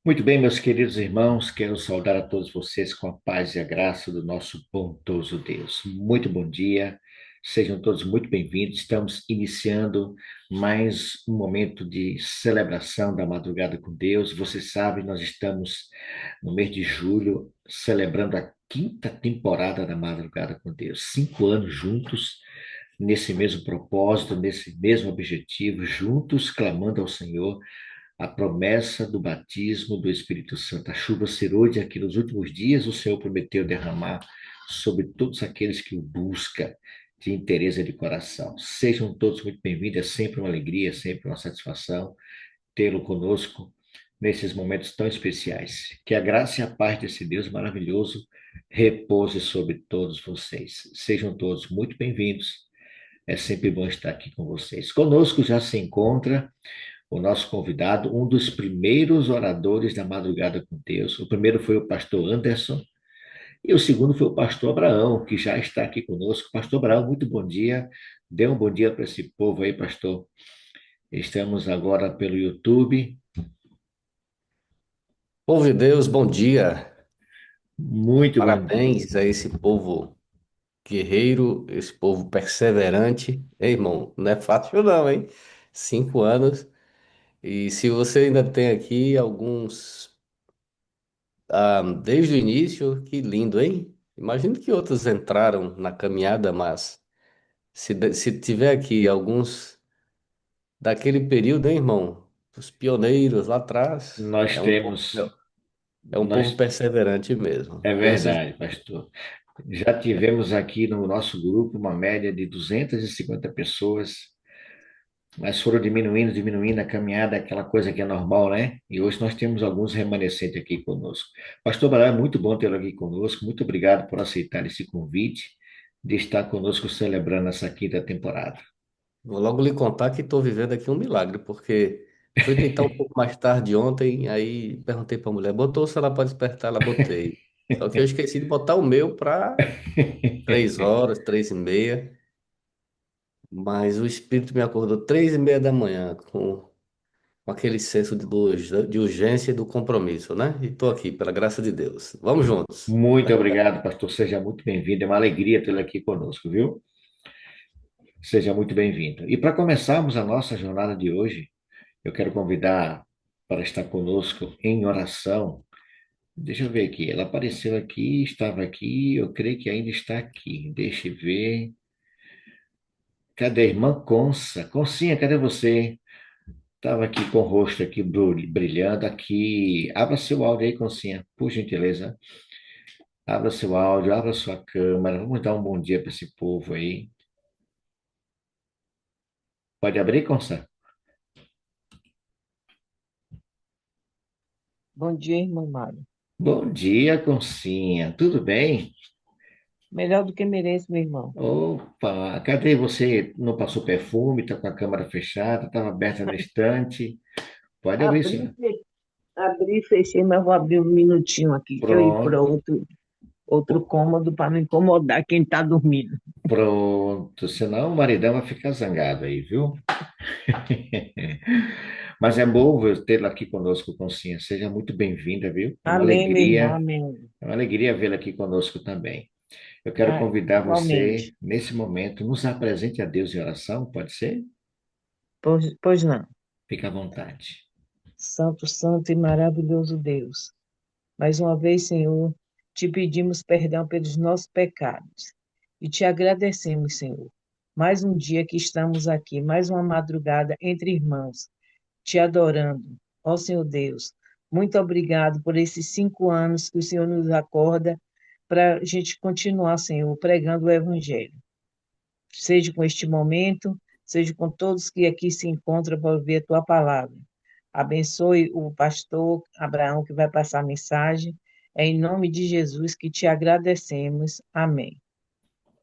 Muito bem, meus queridos irmãos, quero saudar a todos vocês com a paz e a graça do nosso bondoso Deus. Muito bom dia, sejam todos muito bem-vindos. Estamos iniciando mais um momento de celebração da madrugada com Deus. Vocês sabem, nós estamos no mês de julho celebrando a quinta temporada da madrugada com Deus. 5 anos juntos, nesse mesmo propósito, nesse mesmo objetivo, juntos clamando ao Senhor a promessa do batismo do Espírito Santo. A chuva serôdia aqui nos últimos dias, o Senhor prometeu derramar sobre todos aqueles que o buscam de interesse de coração. Sejam todos muito bem-vindos, é sempre uma alegria, é sempre uma satisfação tê-lo conosco nesses momentos tão especiais. Que a graça e a paz desse Deus maravilhoso repouse sobre todos vocês. Sejam todos muito bem-vindos. É sempre bom estar aqui com vocês. Conosco já se encontra o nosso convidado, um dos primeiros oradores da Madrugada com Deus. O primeiro foi o pastor Anderson e o segundo foi o pastor Abraão, que já está aqui conosco. Pastor Abraão, muito bom dia. Dê um bom dia para esse povo aí, pastor. Estamos agora pelo YouTube. Povo de Deus, bom dia. Muito bom dia. Parabéns a esse povo guerreiro, esse povo perseverante. Ei, irmão, não é fácil não, hein? 5 anos. E se você ainda tem aqui alguns desde o início, que lindo, hein? Imagino que outros entraram na caminhada, mas se tiver aqui alguns daquele período, hein, irmão? Os pioneiros lá atrás, Nós temos, é um povo nós, perseverante mesmo. é Desses verdade, pastor. Já tivemos aqui no nosso grupo uma média de 250 pessoas, mas foram diminuindo, diminuindo a caminhada, aquela coisa que é normal, né? E hoje nós temos alguns remanescentes aqui conosco. Pastor Bará, é muito bom tê-lo aqui conosco. Muito obrigado por aceitar esse convite de estar conosco celebrando essa quinta temporada. Vou logo lhe contar que estou vivendo aqui um milagre, porque fui deitar um pouco mais tarde ontem, aí perguntei para a mulher, botou o celular para despertar? Ela botei. Só que eu esqueci de botar o meu para 3 horas, 3h30, mas o espírito me acordou 3h30 da manhã, com aquele senso de urgência e do compromisso, né? E estou aqui, pela graça de Deus. Vamos juntos. Muito obrigado, pastor. Seja muito bem-vindo. É uma alegria tê-lo aqui conosco, viu? Seja muito bem-vindo. E para começarmos a nossa jornada de hoje, eu quero convidar para estar conosco em oração. Deixa eu ver aqui. Ela apareceu aqui, estava aqui, eu creio que ainda está aqui. Deixa eu ver. Cadê a irmã Consa? Consinha, cadê você? Estava aqui com o rosto aqui brilhando aqui. Abra seu áudio aí, Consinha, por gentileza. Abra seu áudio, abra sua câmera. Vamos dar um bom dia para esse povo aí. Pode abrir, Consa? Bom dia, irmã Mário. Bom dia, Consinha. Tudo bem? Melhor do que mereço, meu irmão. Opa, cadê você? Não passou perfume? Está com a câmera fechada? Estava aberta na estante? Pode abrir, Abri, senhor. abri e fechei, mas vou abrir um minutinho aqui, que eu ir para Pronto. outro cômodo para não incomodar quem está dormindo. Pronto, senão o maridão vai ficar zangado aí, viu? Mas é bom tê-la aqui conosco, Concinha. Seja muito bem-vinda, viu? Amém, meu irmão, amém. É uma alegria vê-la aqui conosco também. Eu quero Ah, convidar você, igualmente. nesse momento, nos apresente a Deus em oração, pode ser? Pois não. Fique à vontade. Santo, santo e maravilhoso Deus. Mais uma vez, Senhor, te pedimos perdão pelos nossos pecados e te agradecemos, Senhor. Mais um dia que estamos aqui, mais uma madrugada entre irmãos, te adorando. Ó Senhor Deus, muito obrigado por esses 5 anos que o Senhor nos acorda para a gente continuar, Senhor, pregando o Evangelho. Seja com este momento, seja com todos que aqui se encontram para ouvir a tua palavra. Abençoe o pastor Abraão que vai passar a mensagem. É em nome de Jesus que te agradecemos. Amém.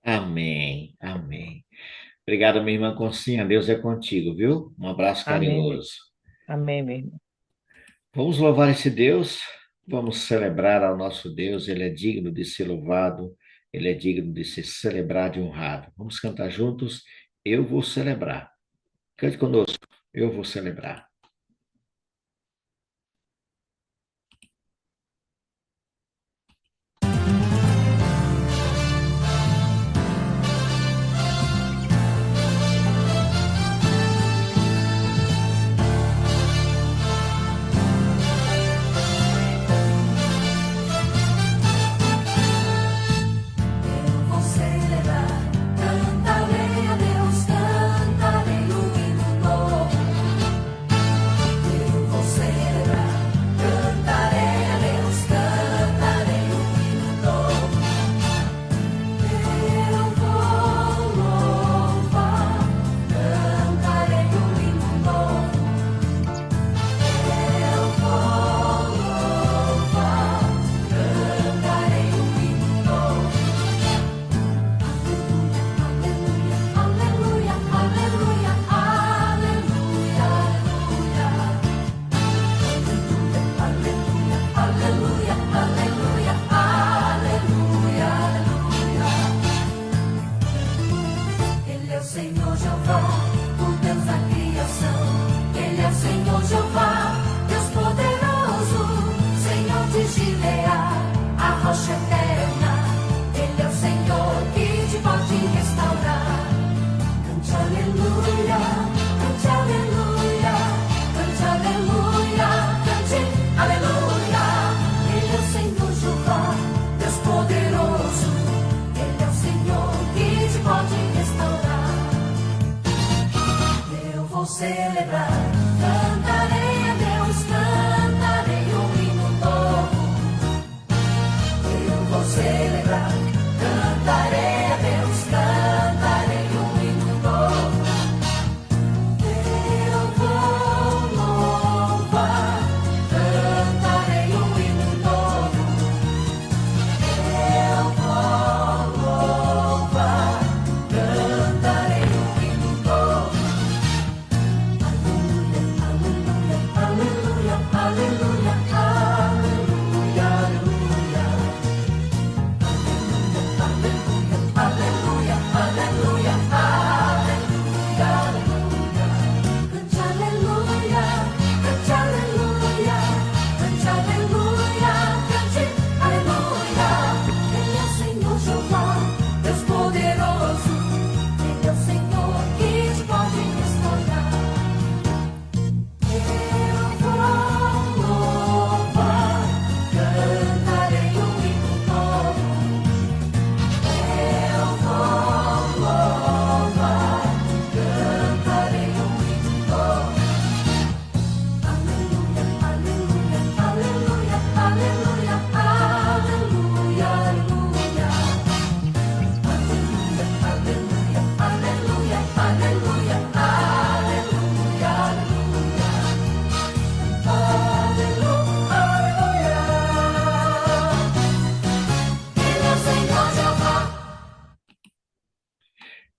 Amém, amém. Obrigado, minha irmã Concinha. Deus é contigo, viu? Um abraço Amém. carinhoso. Amém, meu irmão. Vamos louvar esse Deus, vamos celebrar ao nosso Deus. Ele é digno de ser louvado, ele é digno de ser celebrado e honrado. Vamos cantar juntos. Eu vou celebrar. Cante conosco. Eu vou celebrar.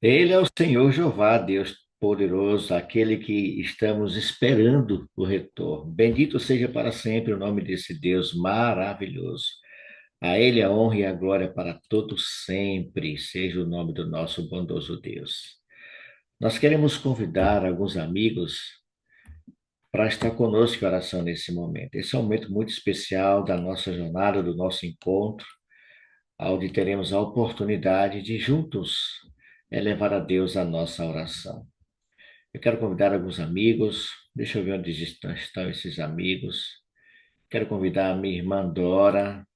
Ele é o Senhor Jeová, Deus poderoso, aquele que estamos esperando o retorno. Bendito seja para sempre o nome desse Deus maravilhoso. A Ele a honra e a glória para todos sempre, seja o nome do nosso bondoso Deus. Nós queremos convidar alguns amigos para estar conosco em oração nesse momento. Esse é um momento muito especial da nossa jornada, do nosso encontro, onde teremos a oportunidade de juntos elevar a Deus a nossa oração. Eu quero convidar alguns amigos, deixa eu ver onde estão esses amigos. Quero convidar a minha irmã Dora.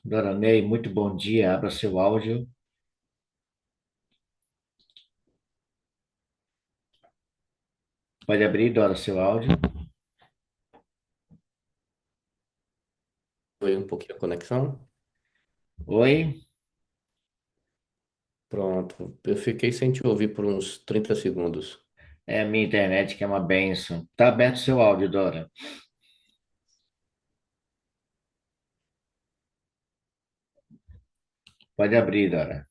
Dora Ney, muito bom dia, abra seu áudio. Pode abrir, Dora, seu áudio. Foi um pouquinho a conexão. Oi, Pronto. Eu fiquei sem te ouvir por uns 30 segundos. é a minha internet que é uma bênção. Tá aberto seu áudio, Dora. Pode abrir, Dora.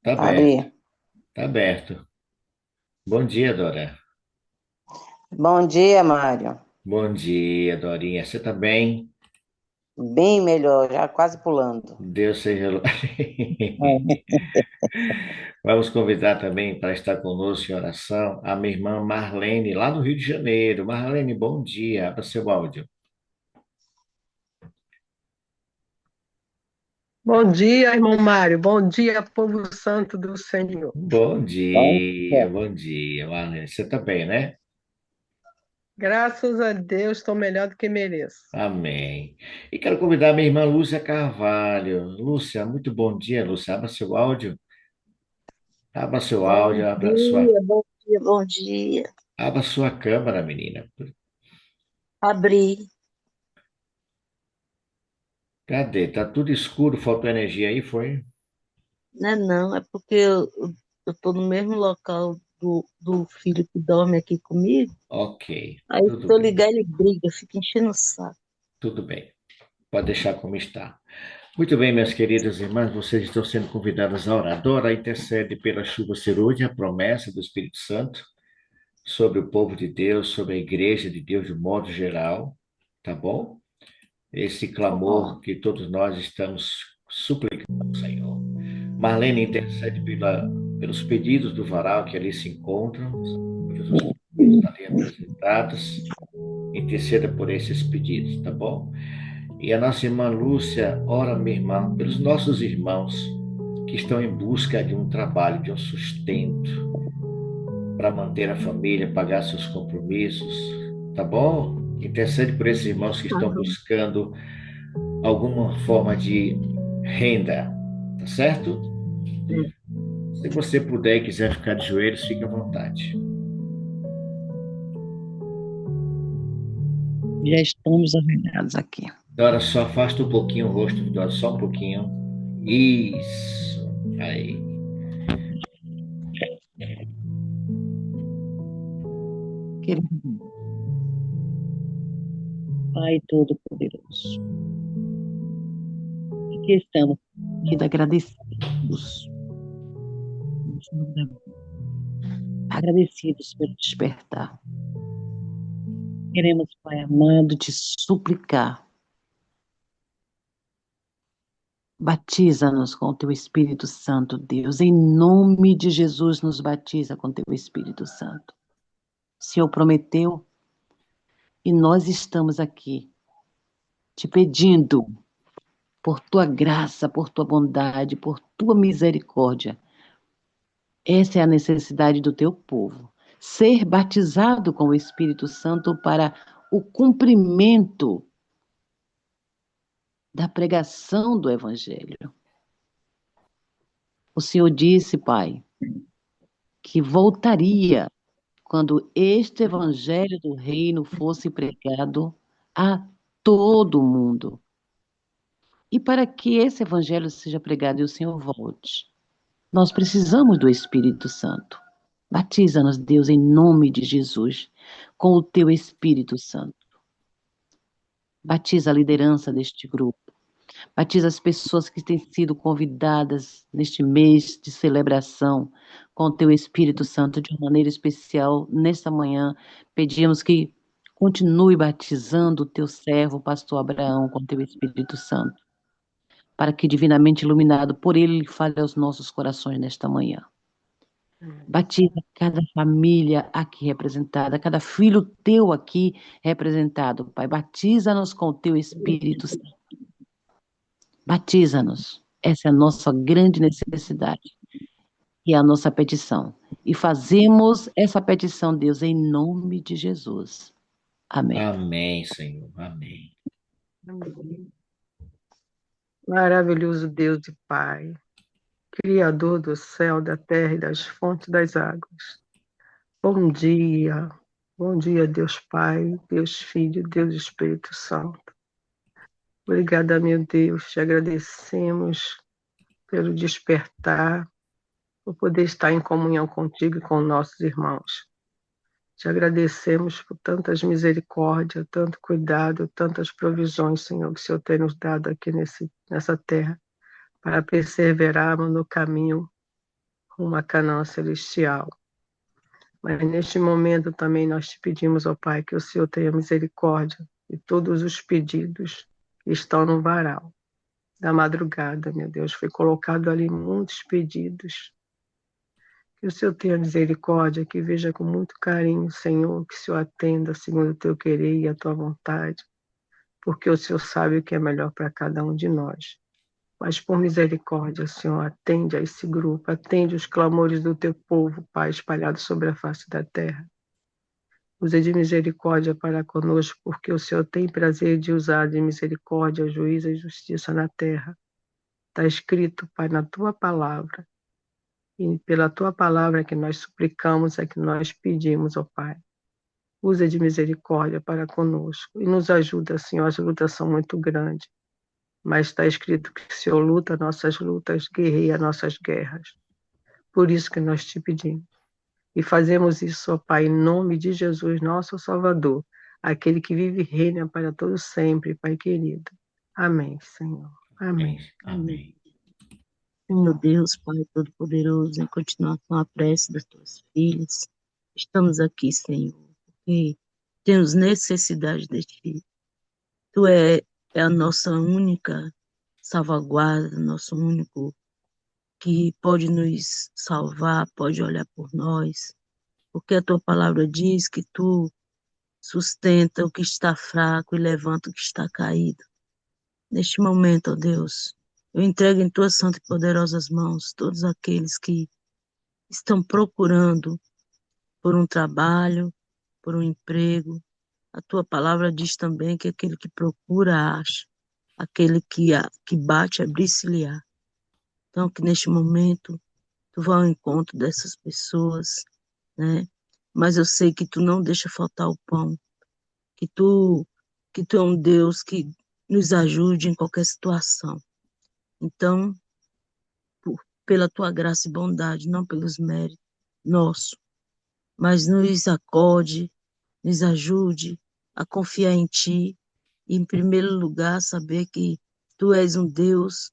Tá aberto, Abri. tá aberto. Bom dia, Dora. Bom dia, Mário. Bom dia, Dorinha. Você tá bem? Bem melhor, já quase pulando. Deus seja. É. Vamos convidar também para estar conosco em oração a minha irmã Marlene, lá no Rio de Janeiro. Marlene, bom dia. Abra seu áudio. Bom dia, irmão Mário. Bom dia, povo santo do Senhor. Bom dia, Marlene. Você tá bem, né? Graças a Deus, estou melhor do que mereço. Amém. E quero convidar a minha irmã Lúcia Carvalho. Lúcia, muito bom dia, Lúcia. Abra seu áudio. Abra seu áudio, Bom dia, bom dia. abra sua câmera, menina. Abri. Cadê? Tá tudo escuro, faltou energia aí, foi? Não, não, é porque eu tô no mesmo local do filho que dorme aqui comigo. Ok, Aí se tudo eu bem, ligar, ele briga, fica enchendo o saco. tudo bem. Pode deixar como está. Muito bem, minhas queridas irmãs, vocês estão sendo convidadas a orar. Dora intercede pela chuva cerúlea, a promessa do Espírito Santo sobre o povo de Deus, sobre a igreja de Deus de modo geral, tá bom? Esse Tá bom. clamor que todos nós estamos suplicando ao Senhor. Marlene intercede pelos pedidos do varal que ali se encontram, pelos pedidos ali apresentados, interceda por esses pedidos, tá bom? E a nossa irmã Lúcia, ora, minha irmã, pelos nossos irmãos que estão em busca de um trabalho, de um sustento, para manter a família, pagar seus compromissos, tá bom? Intercede por esses irmãos que Tá estão bom. buscando alguma forma de renda, tá certo? Se você puder e quiser ficar de joelhos, fique à vontade. Já estamos ajoelhados aqui. Dora, só afasta um pouquinho o rosto, Dora, só um pouquinho. Isso. Aí. Querido Pai Todo-Poderoso, aqui estamos sendo agradecidos, agradecidos pelo despertar. Queremos, Pai amado, te suplicar. Batiza-nos com o teu Espírito Santo, Deus. Em nome de Jesus, nos batiza com teu Espírito Santo. O Senhor prometeu e nós estamos aqui te pedindo por tua graça, por tua bondade, por tua misericórdia. Essa é a necessidade do teu povo. Ser batizado com o Espírito Santo para o cumprimento da pregação do Evangelho. O Senhor disse, Pai, que voltaria quando este Evangelho do Reino fosse pregado a todo mundo. E para que esse Evangelho seja pregado e o Senhor volte, nós precisamos do Espírito Santo. Batiza-nos, Deus, em nome de Jesus, com o teu Espírito Santo. Batiza a liderança deste grupo. Batiza as pessoas que têm sido convidadas neste mês de celebração com o teu Espírito Santo de uma maneira especial nesta manhã. Pedimos que continue batizando o teu servo, o pastor Abraão, com o teu Espírito Santo, para que, divinamente iluminado por ele, ele fale aos nossos corações nesta manhã. Batiza cada família aqui representada, cada filho teu aqui representado, Pai. Batiza-nos com o teu Espírito Santo. Batiza-nos. Essa é a nossa grande necessidade e a nossa petição. E fazemos essa petição, Deus, em nome de Jesus. Amém. Amém, Senhor. Amém. Maravilhoso Deus e Pai, Criador do céu, da terra e das fontes das águas. Bom dia, Deus Pai, Deus Filho, Deus Espírito Santo. Obrigada, meu Deus, te agradecemos pelo despertar, por poder estar em comunhão contigo e com nossos irmãos. Te agradecemos por tantas misericórdias, tanto cuidado, tantas provisões, Senhor, que o Senhor tem nos dado aqui nessa terra, para perseverarmos no caminho rumo à Canaã celestial. Mas neste momento também nós te pedimos, ó Pai, que o Senhor tenha misericórdia de todos os pedidos que estão no varal da madrugada, meu Deus. Foi colocado ali muitos pedidos. Que o Senhor tenha misericórdia, que veja com muito carinho, Senhor, que o Senhor atenda segundo o teu querer e a tua vontade, porque o Senhor sabe o que é melhor para cada um de nós. Mas por misericórdia, Senhor, atende a esse grupo, atende os clamores do teu povo, Pai, espalhado sobre a face da terra. Usa de misericórdia para conosco, porque o Senhor tem prazer de usar de misericórdia, juízo e justiça na terra. Está escrito, Pai, na tua palavra. E pela tua palavra que nós suplicamos, é que nós pedimos, ó Pai. Usa de misericórdia para conosco e nos ajuda, Senhor. As lutas são muito grandes, mas está escrito que o Senhor luta nossas lutas, guerreia nossas guerras. Por isso que nós te pedimos. E fazemos isso, ó Pai, em nome de Jesus, nosso Salvador, aquele que vive e reina para todos sempre, Pai querido. Amém, Senhor. Amém. Amém. Meu Deus, Pai Todo-Poderoso, em continuação à prece das tuas filhas, estamos aqui, Senhor, porque temos necessidade de Ti. Tu é a nossa única salvaguarda, nosso único que pode nos salvar, pode olhar por nós, porque a Tua palavra diz que Tu sustenta o que está fraco e levanta o que está caído. Neste momento, ó Deus, eu entrego em Tuas santas e poderosas mãos todos aqueles que estão procurando por um trabalho, por um emprego. A Tua palavra diz também que aquele que procura acha, aquele que bate abre-se-lhe-á. Então, que neste momento Tu vá ao encontro dessas pessoas, né? Mas eu sei que Tu não deixa faltar o pão, que Tu é um Deus que nos ajude em qualquer situação. Então, pela Tua graça e bondade, não pelos méritos nossos, mas nos acode, nos ajude a confiar em Ti e, em primeiro lugar, saber que Tu és um Deus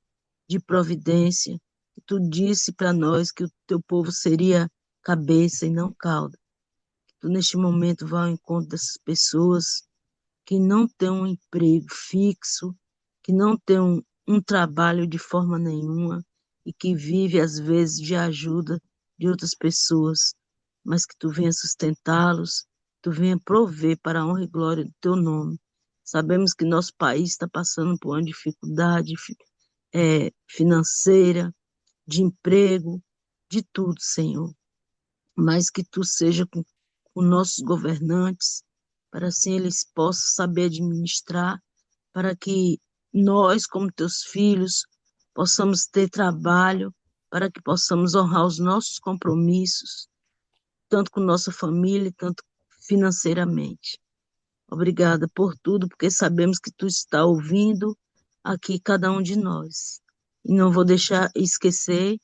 de providência, que Tu disse para nós que o Teu povo seria cabeça e não cauda. Que Tu, neste momento, vá ao encontro dessas pessoas que não têm um emprego fixo, que não têm um trabalho de forma nenhuma e que vive, às vezes, de ajuda de outras pessoas, mas que Tu venha sustentá-los, Tu venha prover para a honra e glória do Teu nome. Sabemos que nosso país está passando por uma dificuldade financeira, de emprego, de tudo, Senhor, mas que Tu seja com nossos governantes, para assim eles possam saber administrar, para que nós, como Teus filhos, possamos ter trabalho, para que possamos honrar os nossos compromissos, tanto com nossa família, tanto financeiramente. Obrigada por tudo, porque sabemos que Tu está ouvindo aqui cada um de nós. E não vou deixar esquecer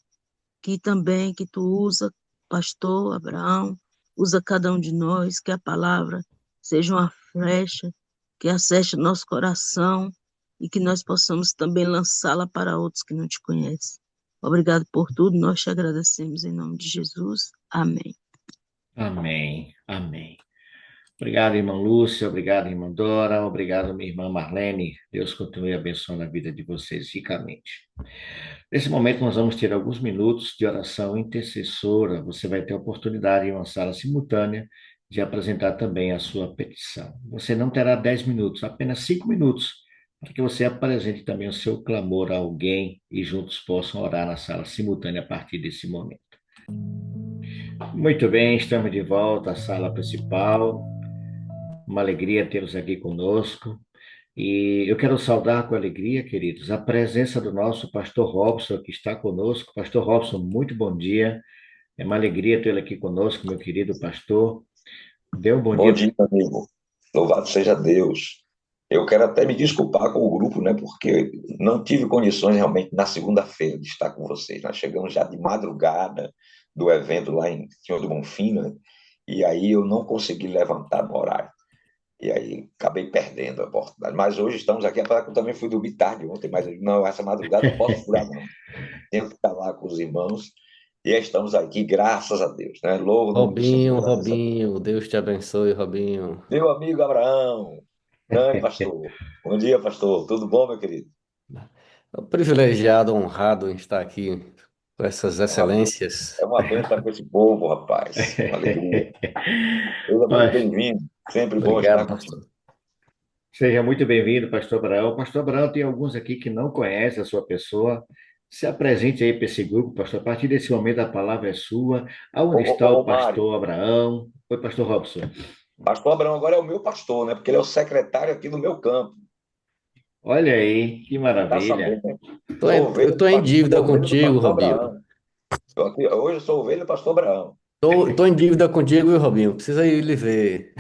que também que Tu usa pastor Abraão, usa cada um de nós, que a palavra seja uma flecha, que acerte nosso coração e que nós possamos também lançá-la para outros que não te conhecem. Obrigado por tudo, nós te agradecemos em nome de Jesus. Amém. Amém. Amém. Obrigado, irmã Lúcia. Obrigado, irmã Dora. Obrigado, minha irmã Marlene. Deus continue abençoando a vida de vocês ricamente. Nesse momento, nós vamos ter alguns minutos de oração intercessora. Você vai ter a oportunidade em uma sala simultânea de apresentar também a sua petição. Você não terá 10 minutos, apenas 5 minutos, para que você apresente também o seu clamor a alguém e juntos possam orar na sala simultânea a partir desse momento. Muito bem, estamos de volta à sala principal. Uma alegria tê-los aqui conosco. E eu quero saudar com alegria, queridos, a presença do nosso pastor Robson, que está conosco. Pastor Robson, muito bom dia. É uma alegria tê-lo aqui conosco, meu querido pastor. Dê um bom Bom dia. dia, amigo. Louvado seja Deus. Eu quero até me desculpar com o grupo, né? Porque não tive condições realmente na segunda-feira de estar com vocês. Nós chegamos já de madrugada do evento lá em Senhor do Bonfim, né? E aí eu não consegui levantar no horário. E aí acabei perdendo a oportunidade. Mas hoje estamos aqui, apesar que eu também fui dormir tarde ontem, mas eu digo, não, essa madrugada não posso furar, não. Tenho que estar lá com os irmãos. E estamos aqui, graças a Deus, né? Louvo o nome do Senhor, Robinho, graças a Deus. Robinho, Deus te abençoe, Robinho. Meu amigo Abraão, né, pastor? Bom dia, pastor. Tudo bom, meu querido? É um privilegiado, honrado em estar aqui com essas É uma, excelências. é uma bênção estar com esse povo, rapaz. Uma alegria. Seja muito Mas, bem-vindo. Sempre bom Obrigado, estar contigo. pastor. seja muito bem-vindo, pastor Abraão. Pastor Abraão, tem alguns aqui que não conhecem a sua pessoa. Se apresente aí para esse grupo, pastor. A partir desse momento, a palavra é sua. Ô, Aonde está ô, o ô, Mário, pastor Abraão? Oi, pastor Robson. pastor Abraão agora é o meu pastor, né? Porque ele é o secretário aqui do meu campo. Olha aí, que Você tá maravilha. sabendo, né? Sou Eu ovelha tô do em pastor, dívida sou ovelha do contigo, pastor Robinho. Abraão. Hoje eu sou ovelha do pastor Abraão. Tô em dívida contigo, viu, Robinho? Precisa ir lhe ver.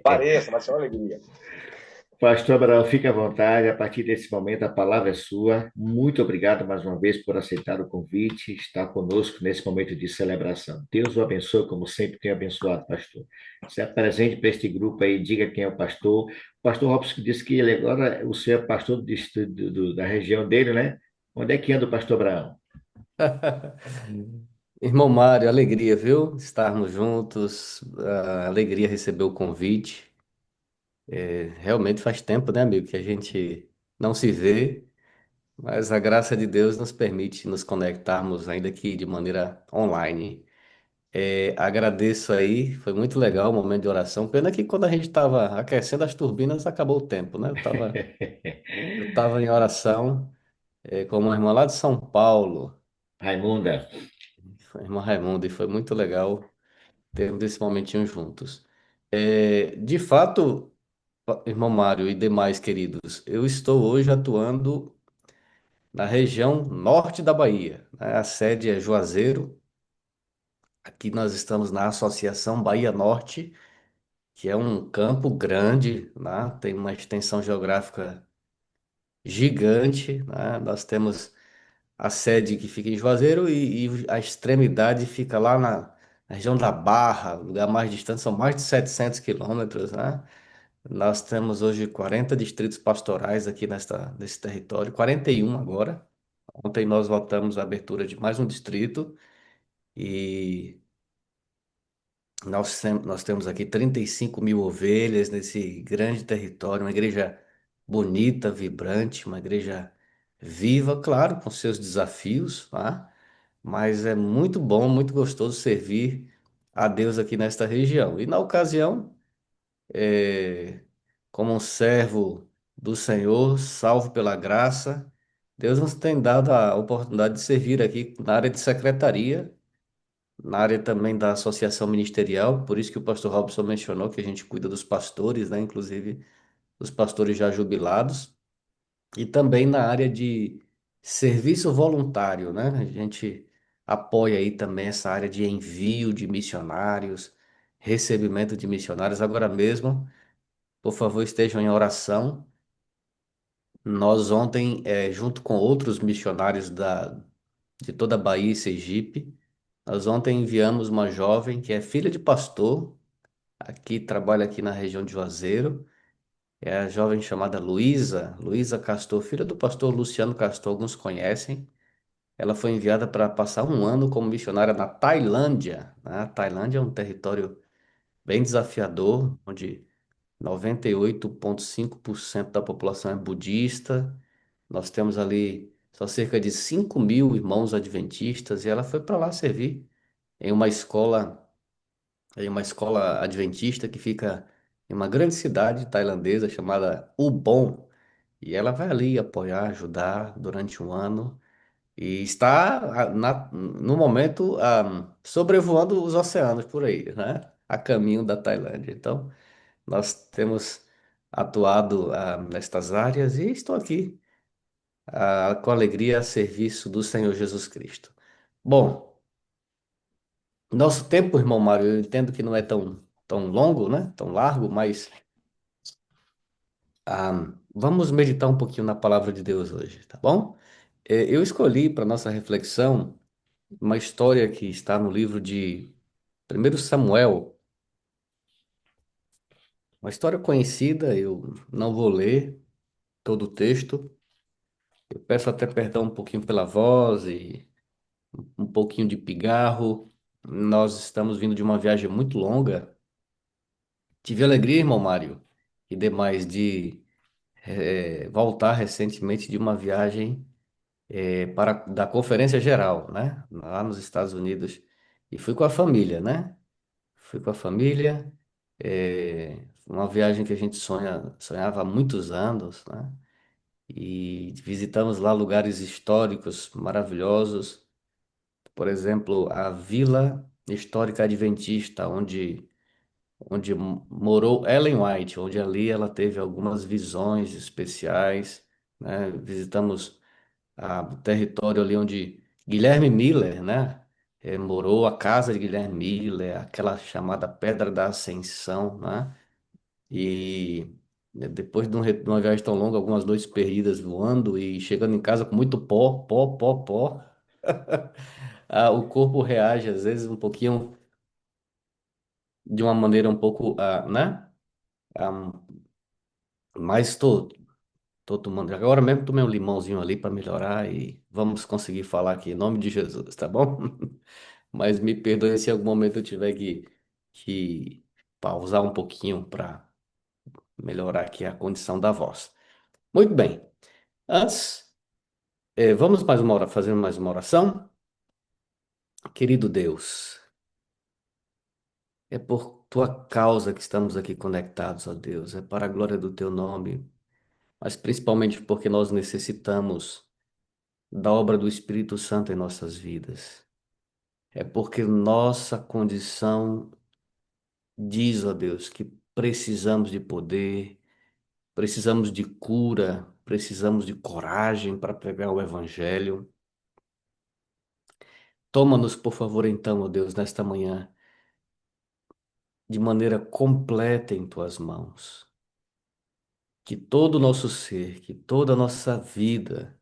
Pareça, vai ser uma alegria. Pastor Abraão, fique à vontade. A partir desse momento, a palavra é sua. Muito obrigado mais uma vez por aceitar o convite, estar conosco nesse momento de celebração. Deus o abençoe, como sempre tem abençoado, pastor. Se apresente para este grupo aí, diga quem é o pastor. O pastor Robson disse que ele agora, o senhor é pastor do distrito, da região dele, né? Onde é que anda o pastor Abraão? Irmão Mário, alegria, viu? Estarmos juntos. Alegria receber o convite. Realmente faz tempo, né, amigo, que a gente não se vê, mas a graça de Deus nos permite nos conectarmos ainda aqui de maneira online. Agradeço aí, foi muito legal o momento de oração. Pena que quando a gente estava aquecendo as turbinas, acabou o tempo, né? Eu tava em oração, com uma irmã lá de São Paulo, Raimunda. a irmã Raimunda, e foi muito legal termos esse momentinho juntos. De fato, irmão Mário e demais queridos, eu estou hoje atuando na região norte da Bahia, né? A sede é Juazeiro. Aqui nós estamos na Associação Bahia Norte, que é um campo grande, né? Tem uma extensão geográfica gigante, né? Nós temos a sede que fica em Juazeiro e a extremidade fica lá na região da Barra, lugar mais distante, são mais de 700 quilômetros, né? Nós temos hoje 40 distritos pastorais aqui nesse território, 41 agora. Ontem nós votamos a abertura de mais um distrito e nós temos aqui 35 mil ovelhas nesse grande território, uma igreja bonita, vibrante, uma igreja viva, claro, com seus desafios, tá? Mas é muito bom, muito gostoso servir a Deus aqui nesta região. E na ocasião, é, como um servo do Senhor, salvo pela graça, Deus nos tem dado a oportunidade de servir aqui na área de secretaria, na área também da associação ministerial, por isso que o pastor Robson mencionou que a gente cuida dos pastores, né? Inclusive dos pastores já jubilados, e também na área de serviço voluntário, né? A gente apoia aí também essa área de envio de missionários, recebimento de missionários. Agora mesmo, por favor, estejam em oração. Nós ontem, junto com outros missionários de toda a Bahia e Sergipe, nós ontem enviamos uma jovem que é filha de pastor, aqui trabalha aqui na região de Juazeiro, É a jovem chamada Luísa Castor, filha do pastor Luciano Castor, alguns conhecem. Ela foi enviada para passar um ano como missionária na Tailândia, né? A Tailândia é um território bem desafiador, onde 98,5% da população é budista. Nós temos ali só cerca de 5.000 irmãos adventistas e ela foi para lá servir em uma escola, adventista que fica em uma grande cidade tailandesa chamada Ubon. E ela vai ali apoiar, ajudar durante um ano e está no momento sobrevoando os oceanos por aí, né? A caminho da Tailândia. Então, nós temos atuado nestas áreas e estou aqui com alegria a serviço do Senhor Jesus Cristo. Bom, nosso tempo, irmão Mário, eu entendo que não é tão longo, né? Tão largo, mas vamos meditar um pouquinho na palavra de Deus hoje, tá bom? Eu escolhi para nossa reflexão uma história que está no livro de 1 Samuel, uma história conhecida, eu não vou ler todo o texto. Eu peço até perdão um pouquinho pela voz e um pouquinho de pigarro. Nós estamos vindo de uma viagem muito longa. Tive alegria, irmão Mário, e demais de voltar recentemente de uma viagem da Conferência Geral, né? Lá nos Estados Unidos. E fui com a família, né? Fui com a família. Uma viagem que a gente sonhava há muitos anos, né? E visitamos lá lugares históricos maravilhosos. Por exemplo, a Vila Histórica Adventista, onde morou Ellen White, onde ali ela teve algumas visões especiais, né? Visitamos o território ali onde Guilherme Miller, né? Morou, a casa de Guilherme Miller, aquela chamada Pedra da Ascensão, né? E depois de uma viagem tão longa, algumas noites perdidas voando e chegando em casa com muito pó, pó, pó, pó. O corpo reage às vezes um pouquinho de uma maneira um pouco, né? Ah, mas tô tomando. Agora mesmo tomei um limãozinho ali para melhorar e vamos conseguir falar aqui em nome de Jesus, tá bom? Mas me perdoe se em algum momento eu tiver que pausar um pouquinho para melhorar aqui a condição da voz. Muito bem. Antes, vamos fazer mais uma oração. Querido Deus, é por tua causa que estamos aqui conectados, ó Deus. É para a glória do teu nome, mas principalmente porque nós necessitamos da obra do Espírito Santo em nossas vidas. É porque nossa condição diz, ó Deus, que precisamos de poder, precisamos de cura, precisamos de coragem para pregar o Evangelho. Toma-nos, por favor, então, ó Deus, nesta manhã, de maneira completa em tuas mãos. Que todo o nosso ser, que toda a nossa vida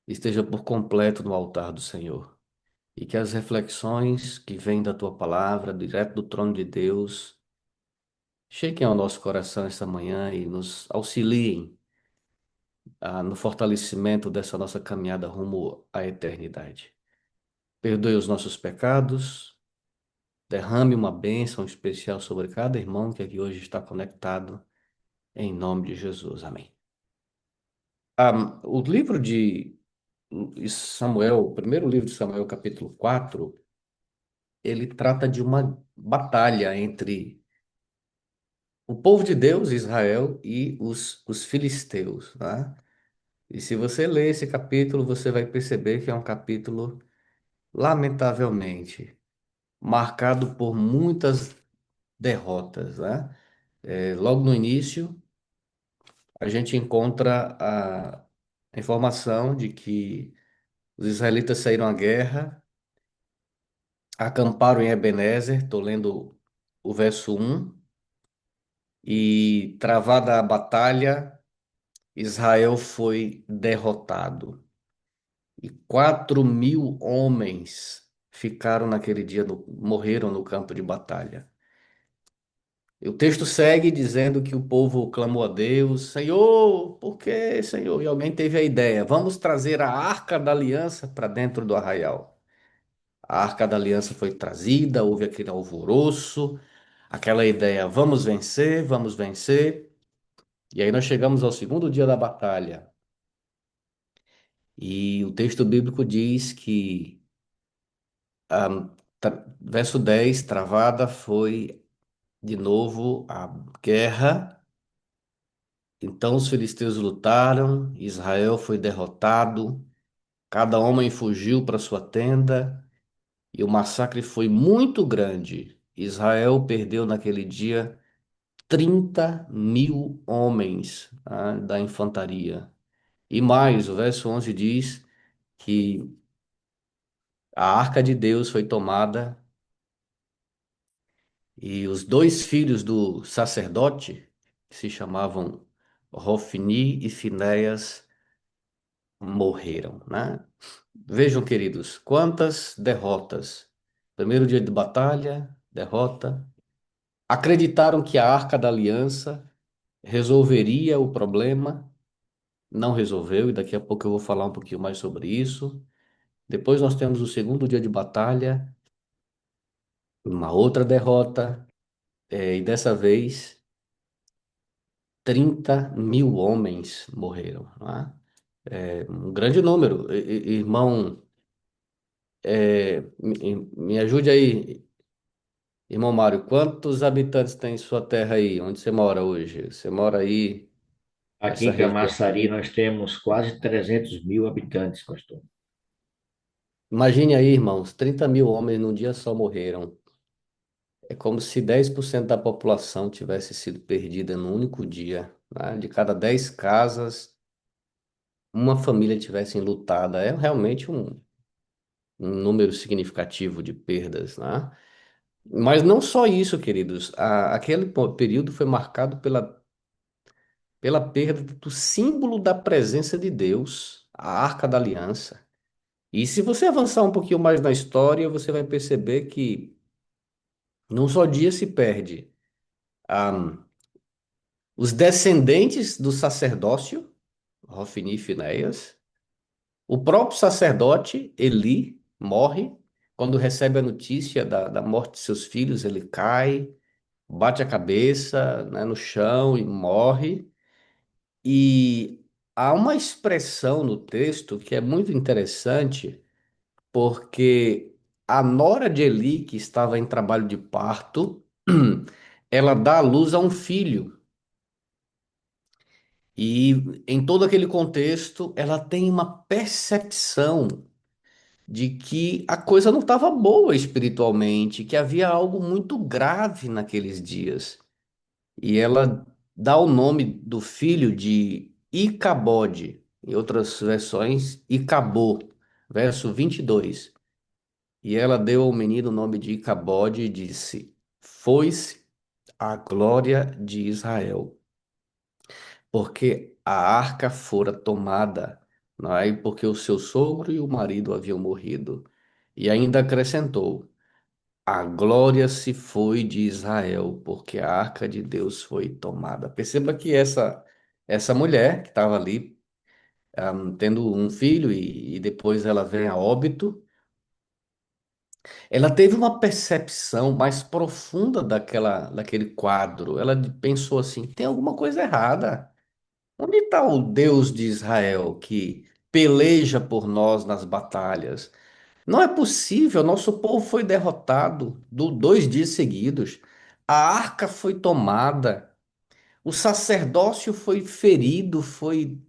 esteja por completo no altar do Senhor. E que as reflexões que vêm da tua palavra, direto do trono de Deus, cheguem ao nosso coração esta manhã e nos auxiliem no fortalecimento dessa nossa caminhada rumo à eternidade. Perdoe os nossos pecados, derrame uma bênção especial sobre cada irmão que aqui hoje está conectado, em nome de Jesus. Amém. O livro de Samuel, o primeiro livro de Samuel, capítulo 4, ele trata de uma batalha entre o povo de Deus, Israel, e os filisteus, né? E se você ler esse capítulo, você vai perceber que é um capítulo, lamentavelmente, marcado por muitas derrotas, né? Logo no início, a gente encontra a informação de que os israelitas saíram à guerra, acamparam em Ebenezer, estou lendo o verso 1, e travada a batalha, Israel foi derrotado. E 4.000 homens ficaram naquele dia, morreram no campo de batalha. E o texto segue dizendo que o povo clamou a Deus: Senhor, por que, Senhor? E alguém teve a ideia: vamos trazer a arca da aliança para dentro do arraial. A arca da aliança foi trazida, houve aquele alvoroço, aquela ideia: vamos vencer, vamos vencer. E aí nós chegamos ao segundo dia da batalha. E o texto bíblico diz que, verso 10, travada foi de novo a guerra. Então os filisteus lutaram, Israel foi derrotado, cada homem fugiu para sua tenda, e o massacre foi muito grande. Israel perdeu naquele dia 30.000 homens, da infantaria. E mais, o verso 11 diz que a arca de Deus foi tomada e os dois filhos do sacerdote, que se chamavam Hofni e Finéias, morreram, né? Vejam, queridos, quantas derrotas. Primeiro dia de batalha, derrota. Acreditaram que a Arca da Aliança resolveria o problema, não resolveu, e daqui a pouco eu vou falar um pouquinho mais sobre isso. Depois nós temos o segundo dia de batalha, uma outra derrota, e dessa vez 30.000 homens morreram, né? Um grande número. Irmão, me ajude aí, irmão Mário, quantos habitantes tem em sua terra aí, onde você mora hoje? Você mora aí Aqui nessa em região Camaçari aí? nós temos quase 300.000 habitantes, pastor. Imagine aí, irmãos, 30.000 homens num dia só morreram. É como se 10% da população tivesse sido perdida num único dia, né? De cada 10 casas, uma família tivesse enlutada. É realmente um número significativo de perdas, né? Mas não só isso, queridos. Aquele período foi marcado pela perda do símbolo da presença de Deus, a Arca da Aliança. E se você avançar um pouquinho mais na história, você vai perceber que num só dia se perde ah, os descendentes do sacerdócio, Hofni e Finéias, o próprio sacerdote, Eli, morre. Quando recebe a notícia da morte de seus filhos, ele cai, bate a cabeça, né, no chão e morre. E há uma expressão no texto que é muito interessante, porque a nora de Eli, que estava em trabalho de parto, ela dá à luz a um filho. E em todo aquele contexto, ela tem uma percepção de que a coisa não estava boa espiritualmente, que havia algo muito grave naqueles dias. E ela dá o nome do filho de Icabode, em outras versões, Icabô, verso 22. E ela deu ao menino o nome de Icabode e disse: Foi-se a glória de Israel, porque a arca fora tomada, não é? E porque o seu sogro e o marido haviam morrido. E ainda acrescentou: a glória se foi de Israel, porque a arca de Deus foi tomada. Perceba que essa mulher que estava ali, tendo um filho e depois ela vem a óbito, ela teve uma percepção mais profunda daquele quadro. Ela pensou assim: tem alguma coisa errada. Onde está o Deus de Israel que peleja por nós nas batalhas? Não é possível, nosso povo foi derrotado 2 dias seguidos. A arca foi tomada, o sacerdócio foi ferido, foi,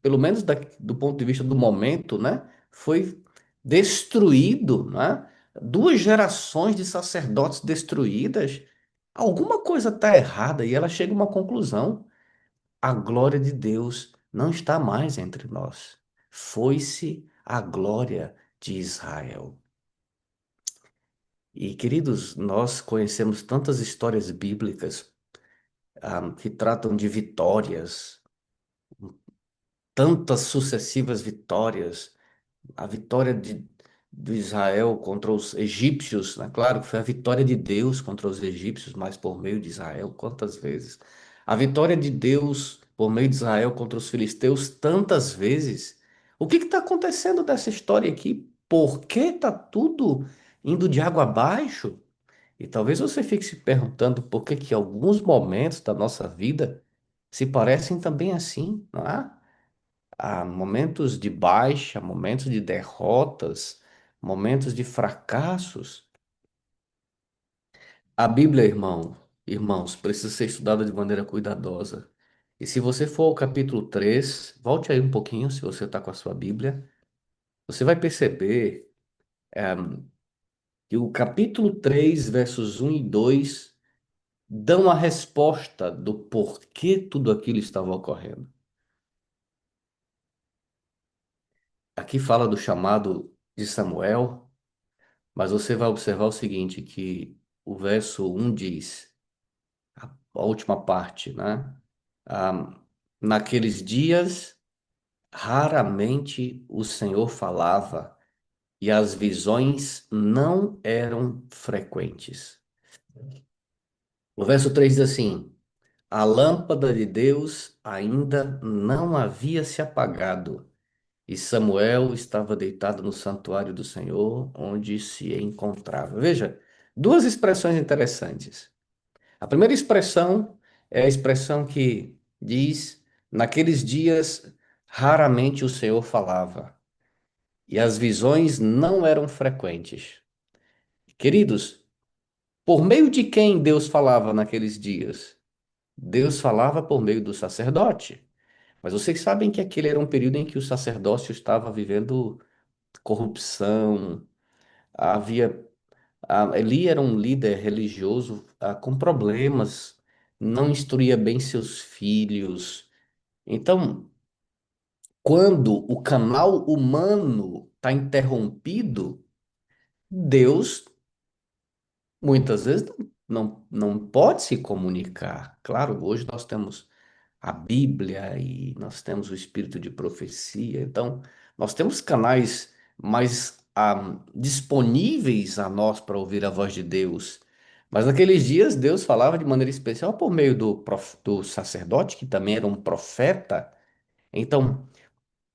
pelo menos do ponto de vista do momento, né? Foi destruído, né? 2 gerações de sacerdotes destruídas. Alguma coisa está errada e ela chega a uma conclusão. A glória de Deus não está mais entre nós. Foi-se a glória de Israel. E, queridos, nós conhecemos tantas histórias bíblicas, que tratam de vitórias, tantas sucessivas vitórias, a vitória de Israel contra os egípcios, né? Claro que foi a vitória de Deus contra os egípcios, mas por meio de Israel, quantas vezes? A vitória de Deus por meio de Israel contra os filisteus, tantas vezes. O que está acontecendo dessa história aqui? Por que está tudo indo de água abaixo? E talvez você fique se perguntando por que que alguns momentos da nossa vida se parecem também assim, não é? Há momentos de baixa, momentos de derrotas, momentos de fracassos. A Bíblia, irmãos, precisa ser estudada de maneira cuidadosa. E se você for ao capítulo 3, volte aí um pouquinho, se você está com a sua Bíblia, você vai perceber que o capítulo 3, versos 1 e 2 dão a resposta do porquê tudo aquilo estava ocorrendo. Aqui fala do chamado de Samuel, mas você vai observar o seguinte, que o verso 1 diz, a última parte, né? Ah, naqueles dias, raramente o Senhor falava e as visões não eram frequentes. O verso 3 diz assim, a lâmpada de Deus ainda não havia se apagado, e Samuel estava deitado no santuário do Senhor, onde se encontrava. Veja, duas expressões interessantes. A primeira expressão é a expressão que diz: naqueles dias raramente o Senhor falava, e as visões não eram frequentes. Queridos, por meio de quem Deus falava naqueles dias? Deus falava por meio do sacerdote. Mas vocês sabem que aquele era um período em que o sacerdócio estava vivendo corrupção, havia Eli era um líder religioso com problemas, não instruía bem seus filhos. Então, quando o canal humano está interrompido, Deus muitas vezes não pode se comunicar. Claro, hoje nós temos a Bíblia e nós temos o espírito de profecia. Então, nós temos canais mais disponíveis a nós para ouvir a voz de Deus. Mas naqueles dias, Deus falava de maneira especial por meio do sacerdote, que também era um profeta. Então,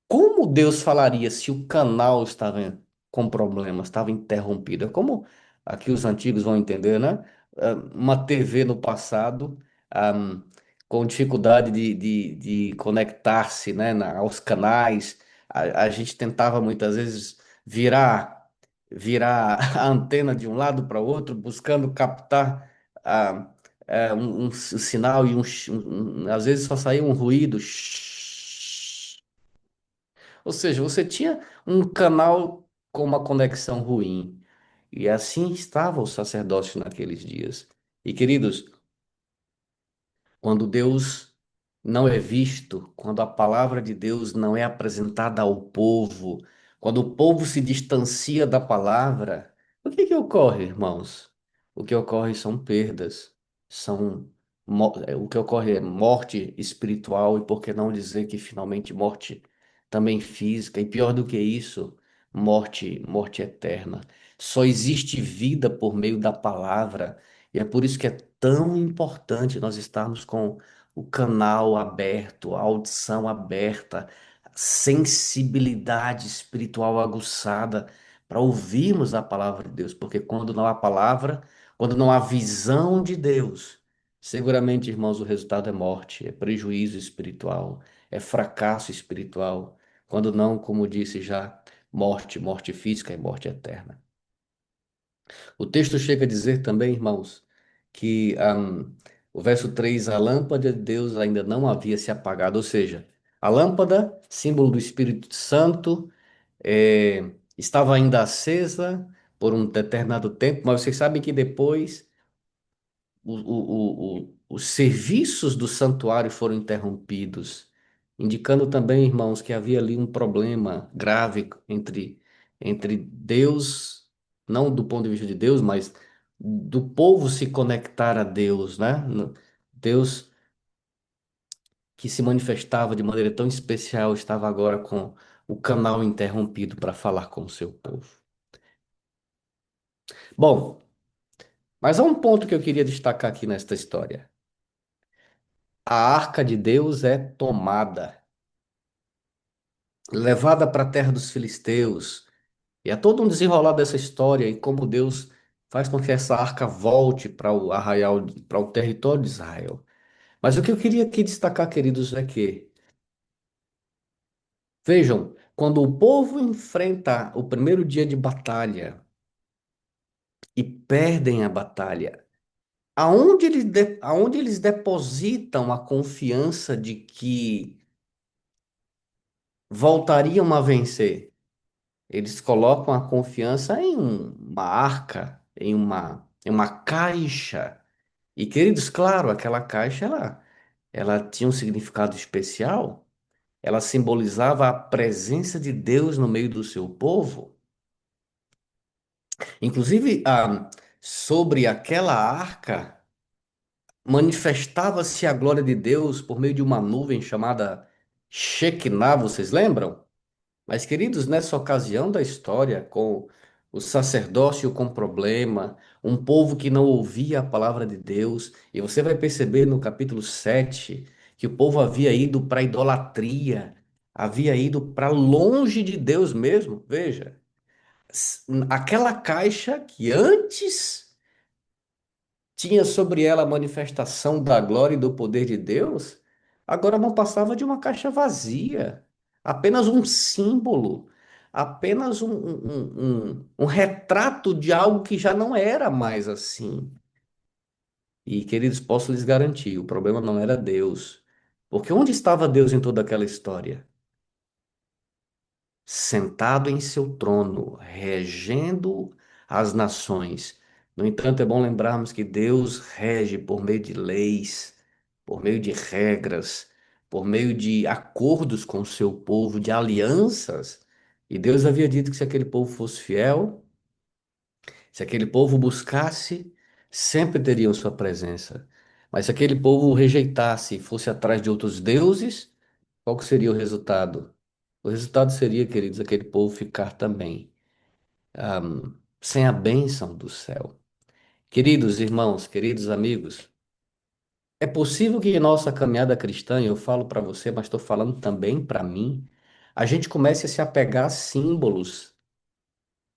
como Deus falaria se o canal estava com problemas, estava interrompido? É como aqui os antigos vão entender, né? Uma TV no passado, ah, com dificuldade de conectar-se, né, aos canais. A gente tentava muitas vezes virar a antena de um lado para o outro, buscando captar um sinal e às vezes só saía um ruído. Ou seja, você tinha um canal com uma conexão ruim. E assim estava o sacerdócio naqueles dias. E queridos, quando Deus não é visto, quando a palavra de Deus não é apresentada ao povo, quando o povo se distancia da palavra, o que que ocorre, irmãos? O que ocorre são perdas, o que ocorre é morte espiritual e por que não dizer que finalmente morte também física e pior do que isso, morte eterna. Só existe vida por meio da palavra. E é por isso que é tão importante nós estarmos com o canal aberto, a audição aberta, sensibilidade espiritual aguçada para ouvirmos a palavra de Deus, porque quando não há palavra, quando não há visão de Deus, seguramente, irmãos, o resultado é morte, é prejuízo espiritual, é fracasso espiritual, quando não, como disse já, morte física e morte eterna. O texto chega a dizer também, irmãos, que o verso 3, a lâmpada de Deus ainda não havia se apagado, ou seja, a lâmpada, símbolo do Espírito Santo, estava ainda acesa por um determinado tempo, mas vocês sabem que depois os serviços do santuário foram interrompidos, indicando também, irmãos, que havia ali um problema grave entre Deus, não do ponto de vista de Deus, mas do povo se conectar a Deus, né? Deus que se manifestava de maneira tão especial estava agora com o canal interrompido para falar com o seu povo. Bom, mas há um ponto que eu queria destacar aqui nesta história. A arca de Deus é tomada, levada para a terra dos filisteus. E é todo um desenrolar dessa história e como Deus faz com que essa arca volte para o arraial, para o território de Israel. Mas o que eu queria aqui destacar, queridos, é que, vejam, quando o povo enfrenta o primeiro dia de batalha e perdem a batalha, aonde eles depositam a confiança de que voltariam a vencer? Eles colocam a confiança em uma arca, em uma caixa. E, queridos, claro, aquela caixa, ela tinha um significado especial. Ela simbolizava a presença de Deus no meio do seu povo. Inclusive, sobre aquela arca, manifestava-se a glória de Deus por meio de uma nuvem chamada Shekinah, vocês lembram? Mas, queridos, nessa ocasião da história, com o sacerdócio com problema, um povo que não ouvia a palavra de Deus, e você vai perceber no capítulo 7 que o povo havia ido para a idolatria, havia ido para longe de Deus mesmo. Veja, aquela caixa que antes tinha sobre ela a manifestação da glória e do poder de Deus, agora não passava de uma caixa vazia, apenas um símbolo, apenas um retrato de algo que já não era mais assim. E, queridos, posso lhes garantir, o problema não era Deus, porque onde estava Deus em toda aquela história? Sentado em seu trono, regendo as nações. No entanto, é bom lembrarmos que Deus rege por meio de leis, por meio de regras, por meio de acordos com o seu povo, de alianças. E Deus havia dito que se aquele povo fosse fiel, se aquele povo buscasse, sempre teriam sua presença. Mas se aquele povo o rejeitasse e fosse atrás de outros deuses, qual que seria o resultado? O resultado seria, queridos, aquele povo ficar também sem a bênção do céu. Queridos irmãos, queridos amigos, é possível que em nossa caminhada cristã, e eu falo para você, mas estou falando também para mim, a gente comece a se apegar a símbolos,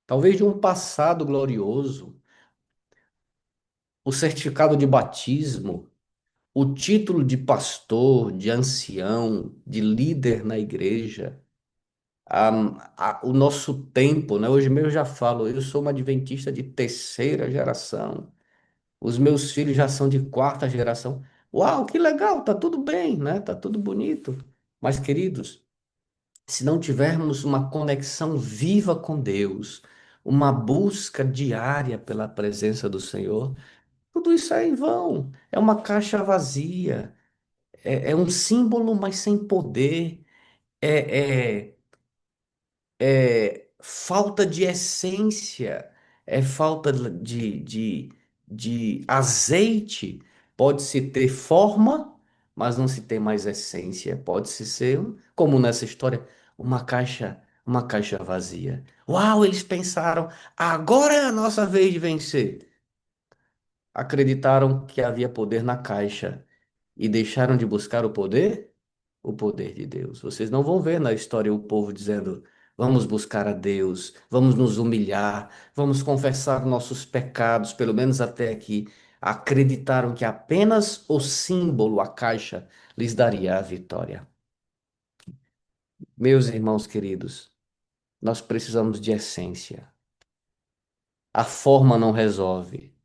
talvez de um passado glorioso, o certificado de batismo, o título de pastor, de ancião, de líder na igreja. O nosso tempo, né? Hoje mesmo eu já falo, eu sou uma adventista de terceira geração. Os meus filhos já são de quarta geração. Uau, que legal, tá tudo bem, né? Tá tudo bonito. Mas, queridos, se não tivermos uma conexão viva com Deus, uma busca diária pela presença do Senhor, tudo isso é em vão. É uma caixa vazia. É um símbolo, mas sem poder. É, é falta de essência, é falta de azeite. Pode-se ter forma, mas não se tem mais essência. Pode-se ser, como nessa história, uma caixa vazia. Uau, eles pensaram, agora é a nossa vez de vencer. Acreditaram que havia poder na caixa e deixaram de buscar o poder de Deus. Vocês não vão ver na história o povo dizendo: vamos buscar a Deus, vamos nos humilhar, vamos confessar nossos pecados, pelo menos até aqui. Acreditaram que apenas o símbolo, a caixa, lhes daria a vitória. Meus irmãos queridos, nós precisamos de essência. A forma não resolve.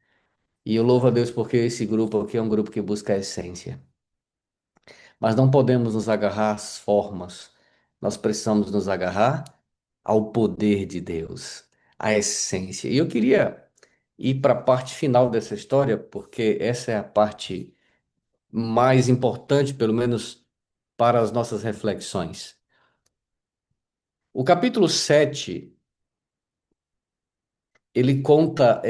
E eu louvo a Deus porque esse grupo aqui é um grupo que busca a essência. Mas não podemos nos agarrar às formas. Nós precisamos nos agarrar ao poder de Deus, à essência. E eu queria ir para a parte final dessa história, porque essa é a parte mais importante, pelo menos para as nossas reflexões. O capítulo 7 ele conta